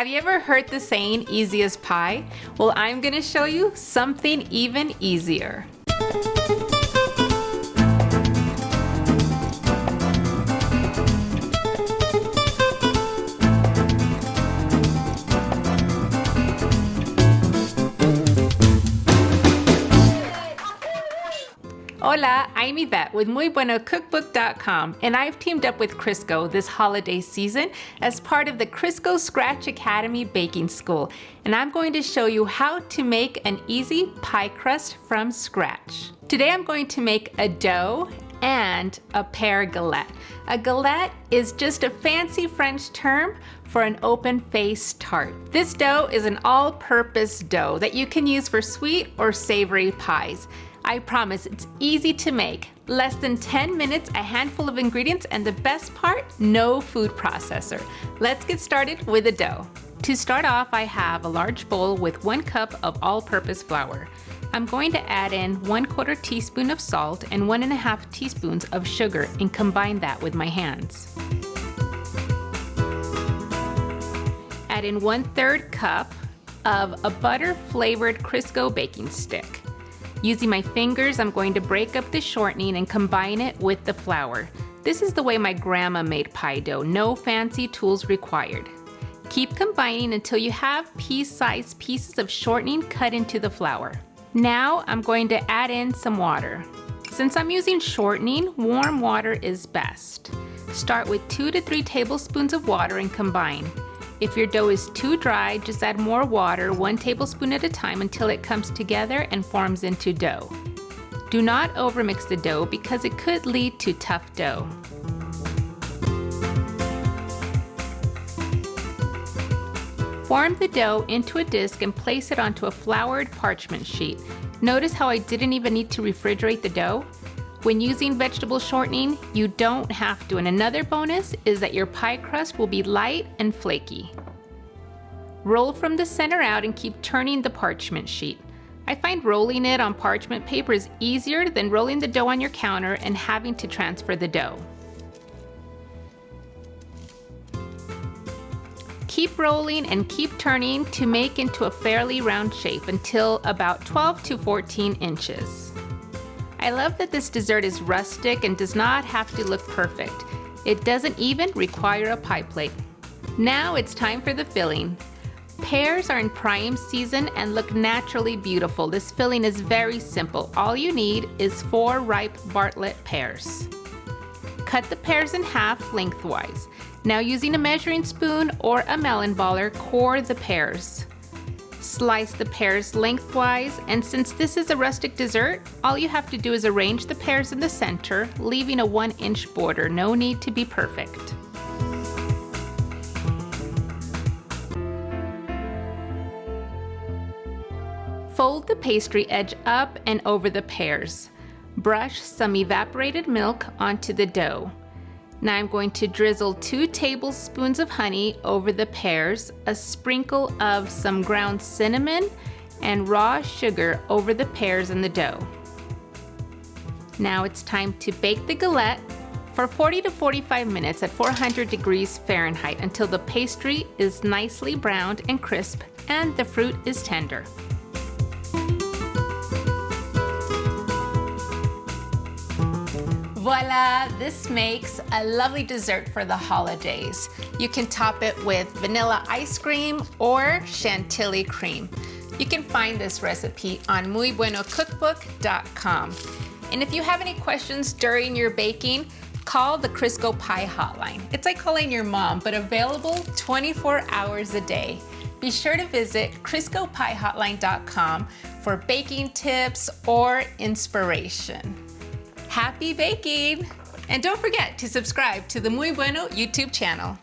Have you ever heard the saying, easy as pie? Well, I'm gonna show you something even easier. Hola, I'm Yvette with Muy Bueno Cookbook.com, and I've teamed up with Crisco this holiday season as part of the Crisco Scratch Academy Baking School, and I'm going to show you how to make an easy pie crust from scratch. Today I'm going to make a dough and a pear galette. A galette is just a fancy French term for an open-faced tart. This dough is an all-purpose dough that you can use for sweet or savory pies. I promise it's easy to make. Less than 10 minutes, a handful of ingredients, and the best part, no food processor. Let's get started with the dough. To start off, I have a large bowl with 1 cup of all-purpose flour. I'm going to add in 1/4 teaspoon of salt and 1½ teaspoons of sugar and combine that with my hands. Add in 1/3 cup of a butter-flavored Crisco baking stick. Using my fingers, I'm going to break up the shortening and combine it with the flour. This is the way my grandma made pie dough, no fancy tools required. Keep combining until you have pea-sized pieces of shortening cut into the flour. Now I'm going to add in some water. Since I'm using shortening, warm water is best. Start with 2 to 3 tablespoons of water and combine. If your dough is too dry, just add more water, 1 tablespoon at a time, until it comes together and forms into dough. Do not overmix the dough because it could lead to tough dough. Form the dough into a disc and place it onto a floured parchment sheet. Notice how I didn't even need to refrigerate the dough? When using vegetable shortening, you don't have to, and another bonus is that your pie crust will be light and flaky. Roll from the center out and keep turning the parchment sheet. I find rolling it on parchment paper is easier than rolling the dough on your counter and having to transfer the dough. Keep rolling and keep turning to make into a fairly round shape until about 12 to 14 inches. I love that this dessert is rustic and does not have to look perfect. It doesn't even require a pie plate. Now it's time for the filling. Pears are in prime season and look naturally beautiful. This filling is very simple. All you need is 4 ripe Bartlett pears. Cut the pears in half lengthwise. Now using a measuring spoon or a melon baller, core the pears. Slice the pears lengthwise, and since this is a rustic dessert, all you have to do is arrange the pears in the center, leaving a 1-inch border. No need to be perfect. Fold the pastry edge up and over the pears. Brush some evaporated milk onto the dough. Now I'm going to drizzle 2 tablespoons of honey over the pears, a sprinkle of some ground cinnamon, and raw sugar over the pears and the dough. Now it's time to bake the galette for 40 to 45 minutes at 400 degrees Fahrenheit until the pastry is nicely browned and crisp and the fruit is tender. Voila! This makes a lovely dessert for the holidays. You can top it with vanilla ice cream or chantilly cream. You can find this recipe on MuyBuenoCookbook.com. And if you have any questions during your baking, call the Crisco Pie Hotline. It's like calling your mom, but available 24 hours a day. Be sure to visit CriscoPieHotline.com for baking tips or inspiration. Happy baking! And don't forget to subscribe to the Muy Bueno YouTube channel.